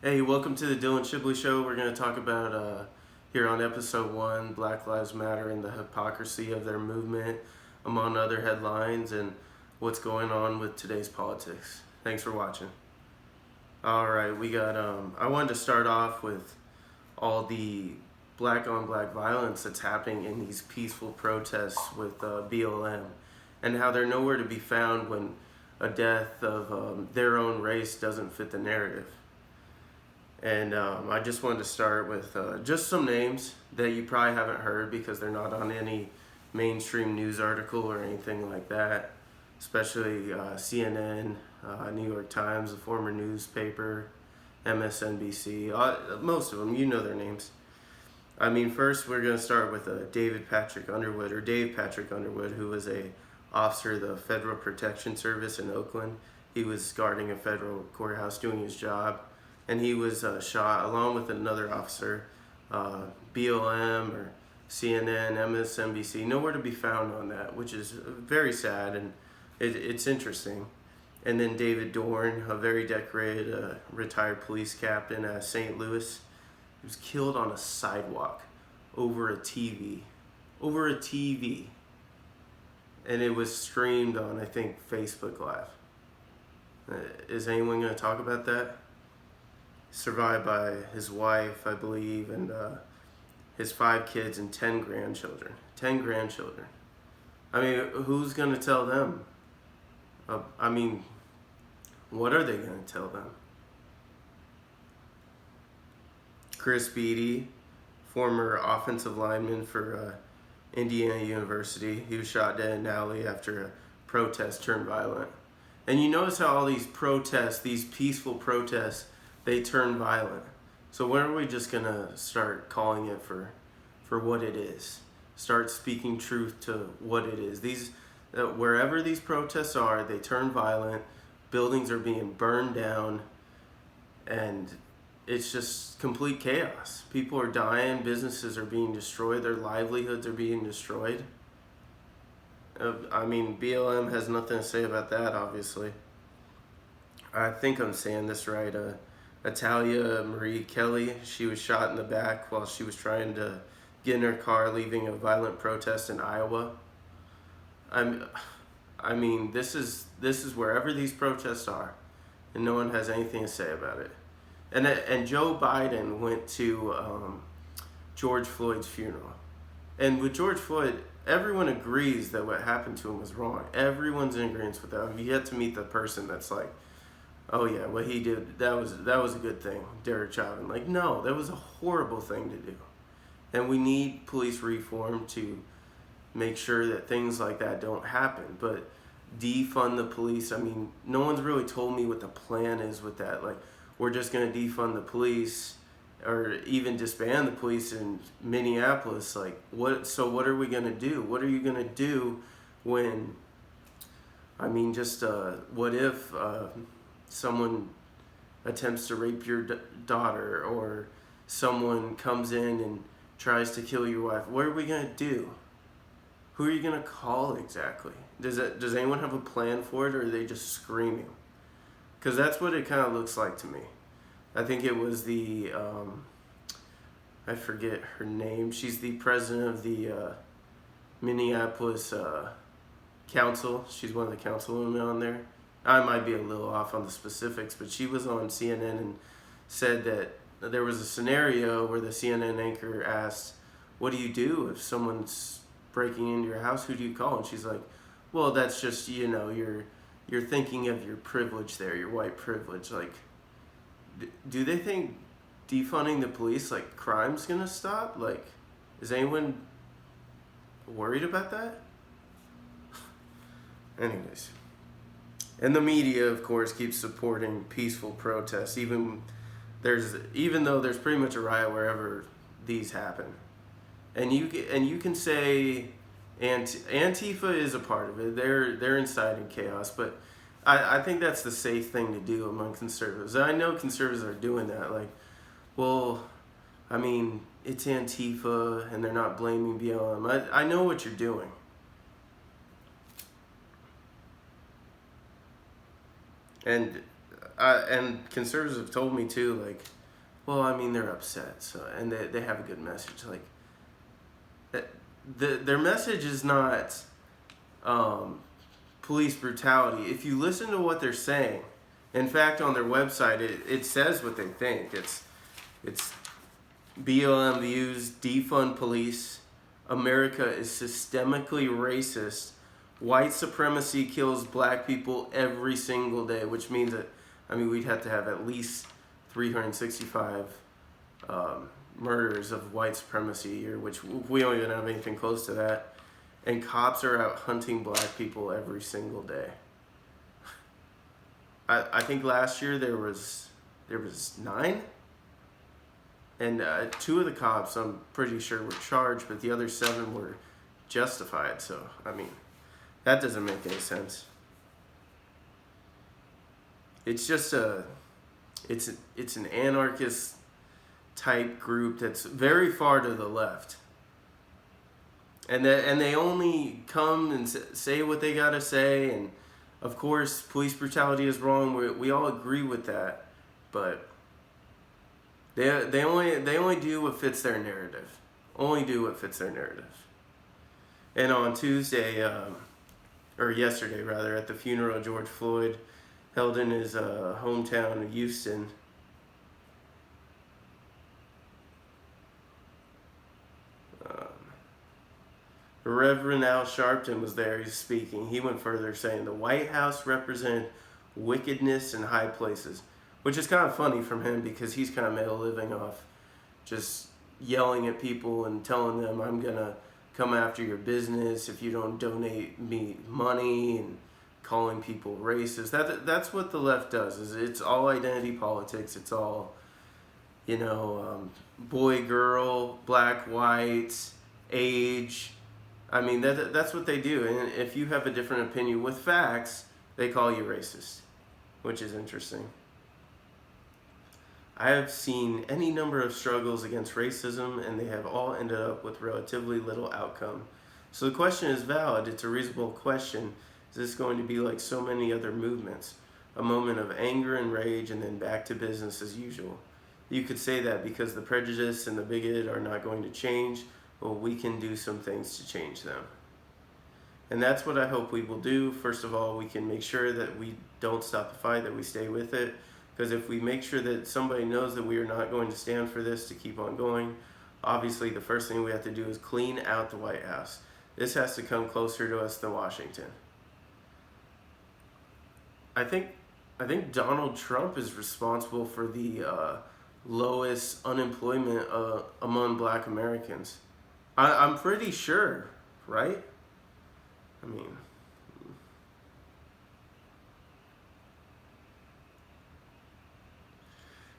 Hey, welcome to the Dylan Shibley Show. We're going to talk about, here on episode 1, Black Lives Matter and the hypocrisy of their movement, among other headlines, and what's going on with today's politics. Thanks for watching. Alright, I wanted to start off with all the black on black violence that's happening in these peaceful protests with BLM, and how they're nowhere to be found when a death of their own race doesn't fit the narrative. And I just wanted to start with just some names that you probably haven't heard because they're not on any mainstream news article or anything like that, especially CNN, New York Times, the former newspaper, MSNBC, most of them, you know their names. I mean, first we're going to start with David Patrick Underwood, or Dave Patrick Underwood, who was a officer of the Federal Protection Service in Oakland. He was guarding a federal courthouse doing his job, and he was shot along with another officer. BLM or CNN, MSNBC, nowhere to be found on that, which is very sad, and it's interesting. And then David Dorn, a very decorated retired police captain at St. Louis, he was killed on a sidewalk over a TV. Over a TV. And it was streamed on, I think, Facebook Live. Is anyone going to talk about that? Survived by his wife, I believe, and his 5 kids and 10 grandchildren. 10 grandchildren. I mean, who's going to tell them? I mean, what are they going to tell them? Chris Beatty, former offensive lineman for Indiana University, he was shot dead in an alley after a protest turned violent. And you notice how all these protests, these peaceful protests, they turn violent. So when are we just going to start calling it for what it is? Start speaking truth to what it is. Wherever these protests are, they turn violent. Buildings are being burned down, and it's just complete chaos. People are dying, businesses are being destroyed, their livelihoods are being destroyed. I mean, BLM has nothing to say about that, obviously. I think I'm saying this right. Italia Marie Kelly, she was shot in the back while she was trying to get in her car leaving a violent protest in Iowa. I mean, this is wherever these protests are, and no one has anything to say about it. And Joe Biden went to George Floyd's funeral, and with George Floyd, everyone agrees that what happened to him was wrong. Everyone's in agreement with that. I've yet to meet the person that's like, oh yeah, what he did, that was a good thing, Derek Chauvin. Like, no, that was a horrible thing to do. And we need police reform to make sure that things like that don't happen. But defund the police, I mean, no one's really told me what the plan is with that. Like, we're just going to defund the police or even disband the police in Minneapolis. Like, what are we going to do? What are you going to do when, I mean, just what if someone attempts to rape your daughter, or someone comes in and tries to kill your wife? What are we going to do? Who are you going to call exactly? Does anyone have a plan for it, or are they just screaming? Because that's what it kind of looks like to me. I think it was the, I forget her name. She's the president of the Minneapolis council. She's one of the councilwomen on there. I might be a little off on the specifics, but she was on CNN and said that there was a scenario where the CNN anchor asked, what do you do if someone's breaking into your house? Who do you call? And she's like, well, that's just, you're thinking of your privilege there, your white privilege. Like, do they think defunding the police, like, crime's gonna stop? Like, is anyone worried about that? Anyways. And the media, of course, keeps supporting peaceful protests, even though there's pretty much a riot wherever these happen. And you can say Antifa is a part of it. They're inciting chaos, but I think that's the safe thing to do among conservatives. And I know conservatives are doing that. Like, well, I mean, it's Antifa, and they're not blaming BLM. I know what you're doing. And and conservatives have told me too, like, well, I mean, they're upset, so, and they have a good message. Like, their message is not police brutality. If you listen to what they're saying, in fact, on their website, it says what they think. It's BLM views defund police. America is systemically racist. White supremacy kills black people every single day, which means that, I mean, we'd have to have at least 365 murders of white supremacy a year, which we don't even have anything close to that. And cops are out hunting black people every single day. I think last year there was 9, and 2 of the cops I'm pretty sure were charged, but the other 7 were justified. So I mean, that doesn't make any sense. It's just it's an anarchist type group that's very far to the left, and they only come and say what they gotta say. And of course, police brutality is wrong. We all agree with that, but they only do what fits their narrative. Only do what fits their narrative. And on Tuesday, or yesterday rather, at the funeral of George Floyd, held in his hometown of Houston, Reverend Al Sharpton was there. He's speaking. He went further, saying the White House represents wickedness in high places, which is kind of funny from him because he's kind of made a living off just yelling at people and telling them, I'm gonna come after your business if you don't donate me money, and calling people racist. That's what the left does. Is it's all identity politics. It's all, boy, girl, black, white, age. I mean, that's what they do. And if you have a different opinion with facts, they call you racist, which is interesting. I have seen any number of struggles against racism, and they have all ended up with relatively little outcome. So the question is valid. It's a reasonable question. Is this going to be like so many other movements? A moment of anger and rage, and then back to business as usual. You could say that because the prejudice and the bigot are not going to change. Well, we can do some things to change them. And that's what I hope we will do. First of all, we can make sure that we don't stop the fight, that we stay with it. Because if we make sure that somebody knows that we are not going to stand for this to keep on going, obviously the first thing we have to do is clean out the White House. This has to come closer to us than Washington. I think Donald Trump is responsible for the lowest unemployment among black Americans. I'm pretty sure, right? I mean,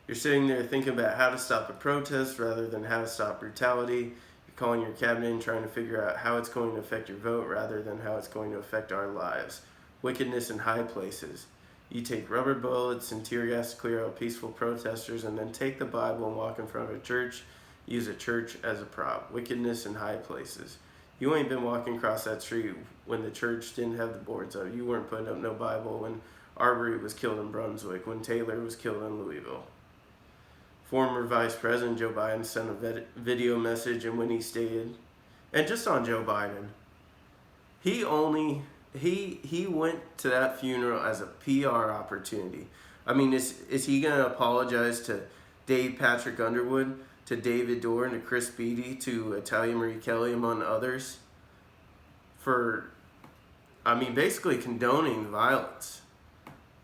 you're sitting there thinking about how to stop a protest rather than how to stop brutality. You're calling your cabinet and trying to figure out how it's going to affect your vote rather than how it's going to affect our lives. Wickedness in high places. You take rubber bullets and tear gas to clear out peaceful protesters, and then take the Bible and walk in front of a church. Use a church as a prop. Wickedness in high places. You ain't been walking across that street when the church didn't have the boards up. You weren't putting up no Bible when Arbery was killed in Brunswick, when Taylor was killed in Louisville. Former Vice President Joe Biden sent a video message, and when he stated, and just on Joe Biden, he went to that funeral as a PR opportunity. I mean, is he going to apologize to Dave Patrick Underwood, to David Dorr, and to Chris Beatty, to Talia Marie Kelly, among others, for, basically condoning the violence?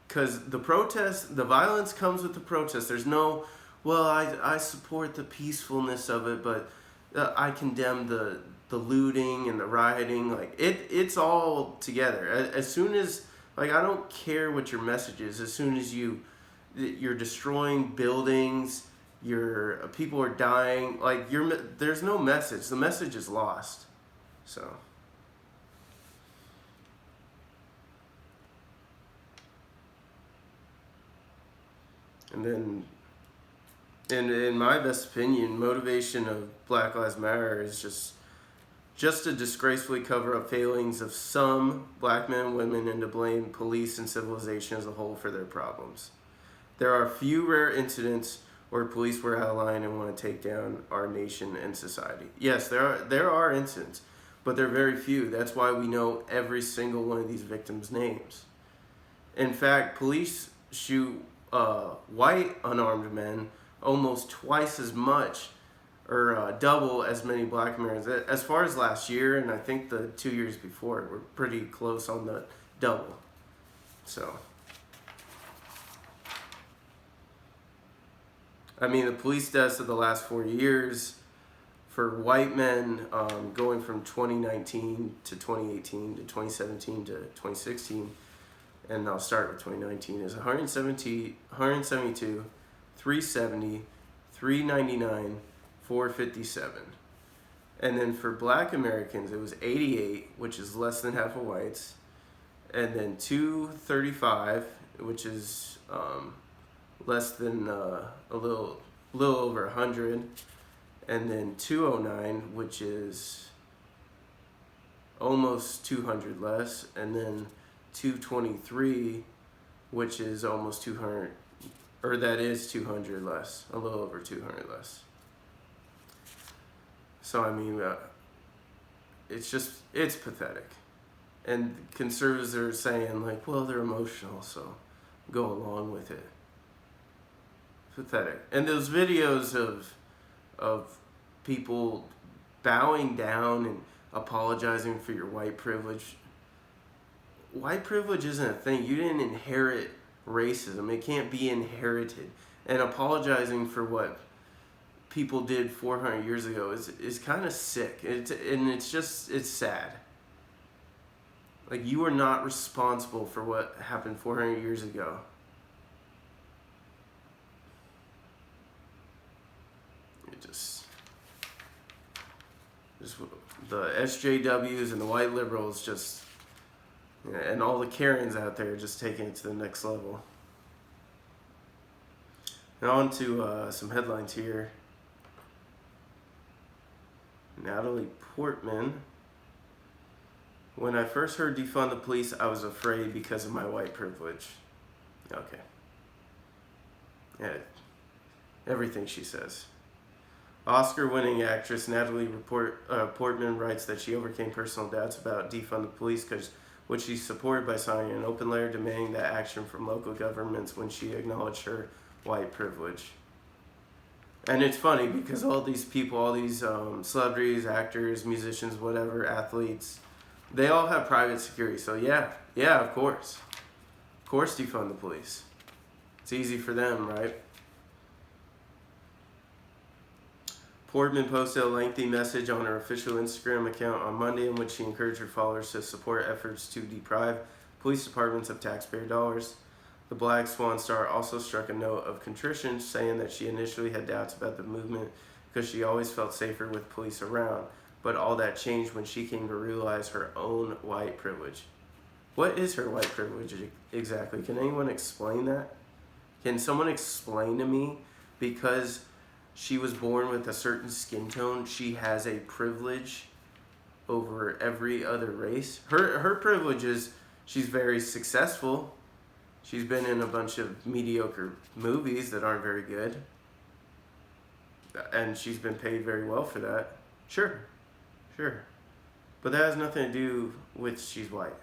Because the violence comes with the protest. There's no, well, I support the peacefulness of it, but I condemn the looting and the rioting. Like, it's all together. As soon as, I don't care what your message is. As soon as you're destroying buildings, people are dying, there's no message. The message is lost. So, and then, in my best opinion, motivation of Black Lives Matter is just to disgracefully cover up failings of some black men and women, and to blame police and civilization as a whole for their problems. There are few rare incidents where police were out of line and want to take down our nation and society. Yes, there are incidents, but they're very few. That's why we know every single one of these victims' names. In fact, police shoot white unarmed men almost twice as much, or double as many black Americans. As far as last year, and I think the 2 years before, we're pretty close on the double. So, I mean, the police deaths of the last 4 years for white men, going from 2019 to 2018 to 2017 to 2016, and I'll start with 2019, is 172, 370, 399, 457. And then for black Americans, it was 88, which is less than half of whites, and then 235, which is less than a little over 100, and then 209, which is almost 200 less, and then 223, which is almost 200, or that is 200 less, a little over 200 less. So I mean, it's pathetic. And conservatives are saying like, well, they're emotional, so go along with it. Pathetic. And those videos of people bowing down and apologizing for your white privilege. White privilege isn't a thing. You didn't inherit racism. It can't be inherited. And apologizing for what people did 400 years ago is kind of sick. It's sad. Like, you are not responsible for what happened 400 years ago. Just the SJWs and the white liberals and all the Karens out there just taking it to the next level. Now on to some headlines here. Natalie Portman. When I first heard defund the police, I was afraid because of my white privilege. Okay. Yeah, everything she says. Oscar-winning actress Natalie Portman writes that she overcame personal doubts about defund the police, which she supported by signing an open letter demanding that action from local governments when she acknowledged her white privilege. And it's funny because all these people, all these celebrities, actors, musicians, whatever, athletes, they all have private security. So yeah, of course. Of course defund the police. It's easy for them, right? Portman posted a lengthy message on her official Instagram account on Monday in which she encouraged her followers to support efforts to deprive police departments of taxpayer dollars. The Black Swan star also struck a note of contrition, saying that she initially had doubts about the movement because she always felt safer with police around, but all that changed when she came to realize her own white privilege. What is her white privilege exactly? Can anyone explain that? Can someone explain to me? Because she was born with a certain skin tone, she has a privilege over every other race. Her privilege is she's very successful. She's been in a bunch of mediocre movies that aren't very good. And she's been paid very well for that. Sure. But that has nothing to do with she's white.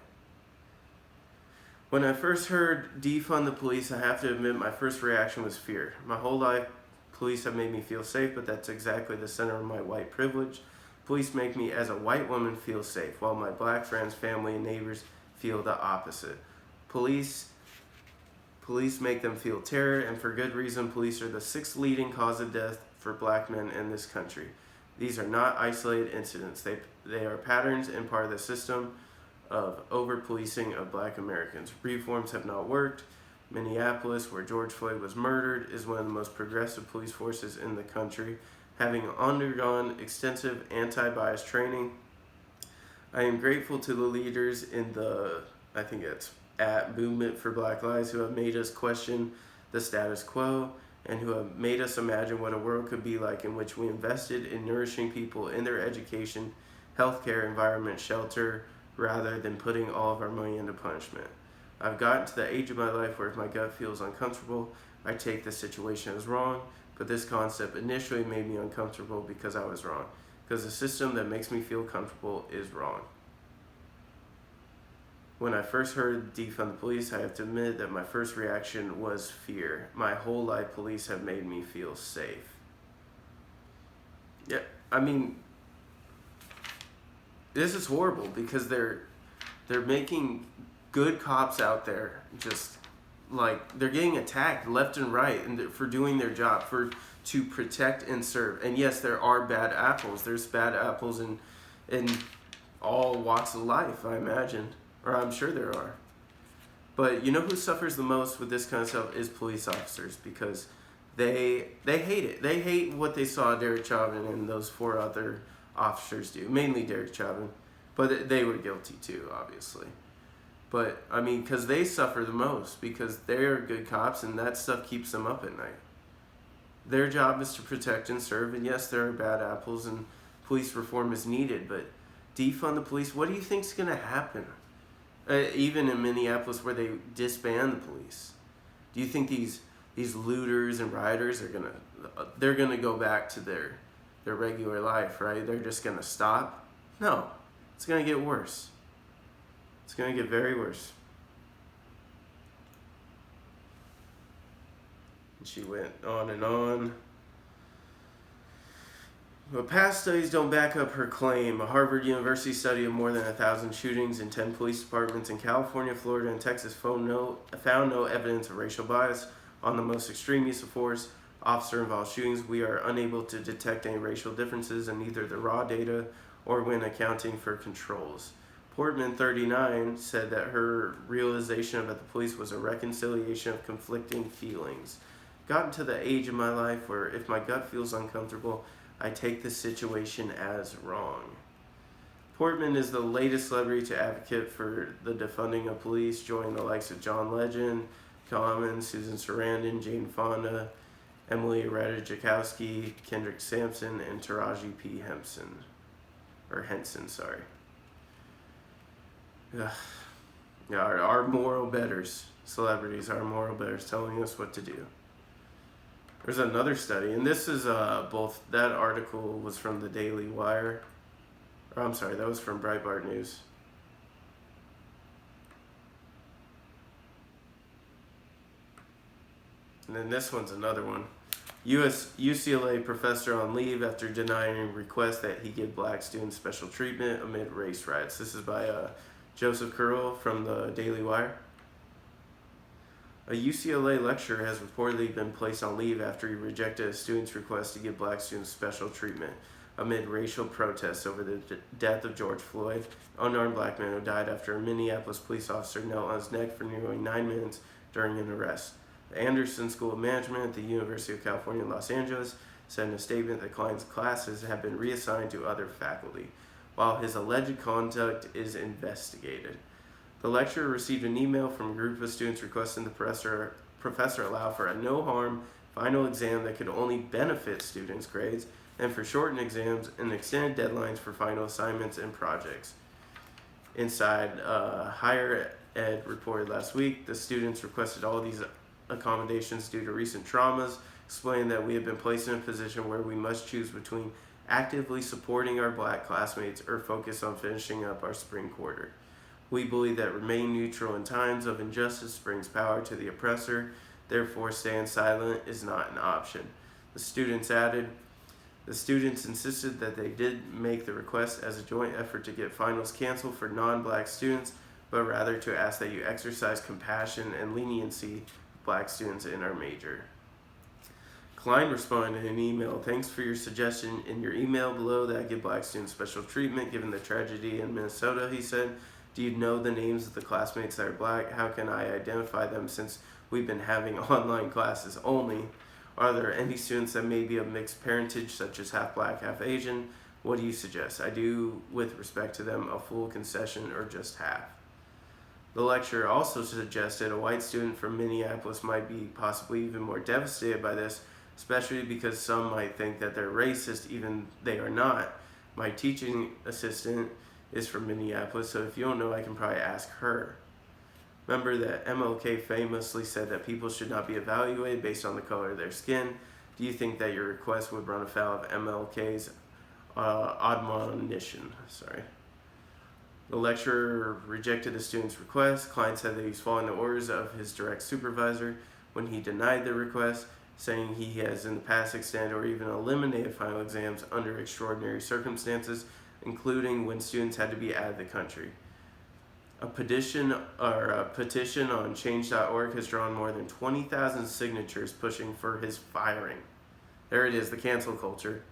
When I first heard defund the police, I have to admit my first reaction was fear. My whole life, police have made me feel safe, but that's exactly the center of my white privilege. Police make me, as a white woman, feel safe, while my black friends, family, and neighbors feel the opposite. Police make them feel terror, and for good reason. Police are the 6th leading cause of death for black men in this country. These are not isolated incidents. They are patterns and part of the system of over-policing of black Americans. Reforms have not worked. Minneapolis, where George Floyd was murdered, is one of the most progressive police forces in the country, having undergone extensive anti-bias training. I am grateful to the leaders in the, I think it's Movement for Black Lives, who have made us question the status quo and who have made us imagine what a world could be like in which we invested in nourishing people in their education, healthcare, environment, shelter, rather than putting all of our money into punishment. I've gotten to the age of my life where if my gut feels uncomfortable, I take the situation as wrong, but this concept initially made me uncomfortable because I was wrong. Because the system that makes me feel comfortable is wrong. When I first heard defund the police, I have to admit that my first reaction was fear. My whole life, police have made me feel safe. Yeah, I mean, this is horrible because they're making good cops out there just like they're getting attacked left and right and for doing their job to protect and serve. And yes, there are bad apples. There's bad apples in all walks of life, I imagine, or I'm sure there are. But you know who suffers the most with this kind of stuff is police officers, because they hate it. They hate what they saw Derek Chauvin and those 4 other officers do, mainly Derek Chauvin, but they were guilty too, obviously. But I mean, because they suffer the most, because they're good cops and that stuff keeps them up at night. Their job is to protect and serve, and yes, there are bad apples and police reform is needed, but defund the police, what do you think is going to happen? Even in Minneapolis where they disband the police, do you think these looters and rioters they're gonna go back to their regular life, right? They're just gonna stop? No, it's gonna get worse. It's gonna get very worse. And she went on and on. But past studies don't back up her claim. A Harvard University study of more than 1,000 shootings in 10 police departments in California, Florida, and Texas found no evidence of racial bias. On the most extreme use of force, officer-involved shootings, we are unable to detect any racial differences in either the raw data or when accounting for controls. Portman, 39, said that her realization about the police was a reconciliation of conflicting feelings. Gotten to the age of my life where if my gut feels uncomfortable, I take the situation as wrong. Portman is the latest celebrity to advocate for the defunding of police, joining the likes of John Legend, Common, Susan Sarandon, Jane Fonda, Emily Ratajkowski, Kendrick Sampson, and Taraji P. Henson. Ugh. Yeah, our moral betters, celebrities, our moral betters telling us what to do. There's another study, and this is both, that article was from the Daily Wire, or I'm sorry, that was from Breitbart News. And then this one's another one. UCLA professor on leave after denying request that he give black students special treatment amid race riots. This is by Joseph Curl from the Daily Wire. A UCLA lecturer has reportedly been placed on leave after he rejected a student's request to give black students special treatment amid racial protests over the death of George Floyd, an unarmed black man who died after a Minneapolis police officer knelt on his neck for nearly 9 minutes during an arrest. The Anderson School of Management at the University of California, Los Angeles, said in a statement that Klein's classes have been reassigned to other faculty, while his alleged conduct is investigated. The lecturer received an email from a group of students requesting the professor allow for a no-harm final exam that could only benefit students' grades, and for shortened exams and extended deadlines for final assignments and projects. Inside Higher Ed reported last week, the students requested all these accommodations due to recent traumas, explaining that we have been placed in a position where we must choose between actively supporting our black classmates or focus on finishing up our spring quarter. We believe that remaining neutral in times of injustice brings power to the oppressor, therefore staying silent is not an option. The students added, the students insisted that they did make the request as a joint effort to get finals canceled for non-black students, but rather to ask that you exercise compassion and leniency with black students in our major. Klein responded in an email, thanks for your suggestion in your email below that I give black students special treatment given the tragedy in Minnesota, he said. Do you know the names of the classmates that are black? How can I identify them since we've been having online classes only? Are there any students that may be of mixed parentage, such as half black, half Asian? What do you suggest? I do, with respect to them, a full concession or just half. The lecturer also suggested a white student from Minneapolis might be possibly even more devastated by this, especially because some might think that they're racist, even they are not. My teaching assistant is from Minneapolis, so if you don't know, I can probably ask her. Remember that MLK famously said that people should not be evaluated based on the color of their skin. Do you think that your request would run afoul of MLK's admonition? The lecturer rejected the student's request. Klein said that he's following the orders of his direct supervisor when he denied the request, saying he has in the past extended or even eliminated final exams under extraordinary circumstances, including when students had to be out of the country. A petition on change.org has drawn more than 20,000 signatures pushing for his firing. There it is, the cancel culture.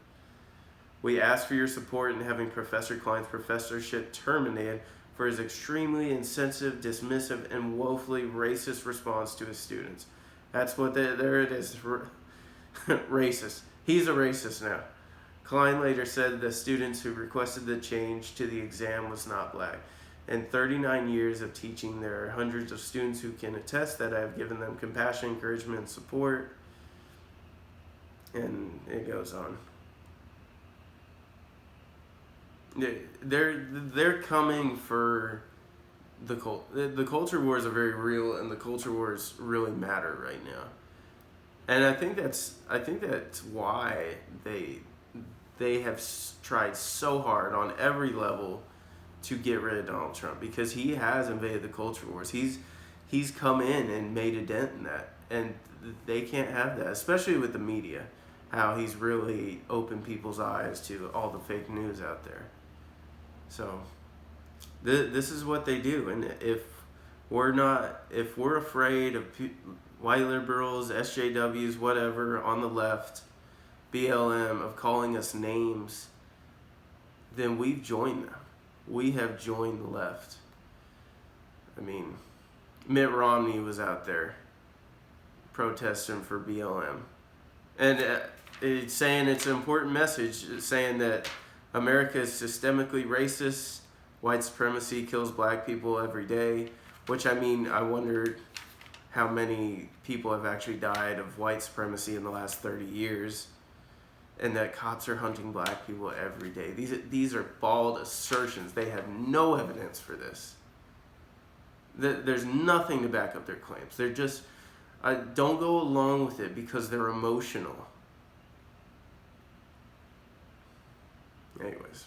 We ask for your support in having Professor Klein's professorship terminated for his extremely insensitive, dismissive, and woefully racist response to his students. That's what there it is, racist. He's a racist now. Klein later said the students who requested the change to the exam was not black. In 39 years of teaching, there are hundreds of students who can attest that I have given them compassion, encouragement, and support. And it goes on. They're coming for the culture wars are very real, and the culture wars really matter right now. And I think that's why they have tried so hard on every level to get rid of Donald Trump, because he has invaded the culture wars. He's come in and made a dent in that, and they can't have that, especially with the media, how he's really opened people's eyes to all the fake news out there. So this is what they do, and if we're afraid of white liberals, SJWs, whatever on the left, BLM, of calling us names, then we've joined them. We have joined the left. I mean, Mitt Romney was out there protesting for BLM. And it's saying it's an important message, saying that America is systemically racist, white supremacy kills black people every day, which, I mean, I wonder how many people have actually died of white supremacy in the last 30 years. And that cops are hunting black people every day. These are bald assertions. They have no evidence for this. There's nothing to back up their claims. They're just, don't go along with it because they're emotional. Anyways.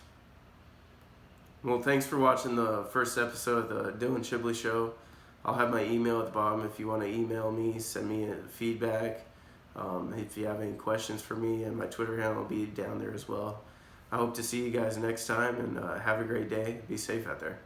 Well, thanks for watching the first episode of the Dylan Shibley Show. I'll have my email at the bottom if you want to email me, send me feedback. If you have any questions for me, and my Twitter handle will be down there as well. I hope to see you guys next time, and have a great day. Be safe out there.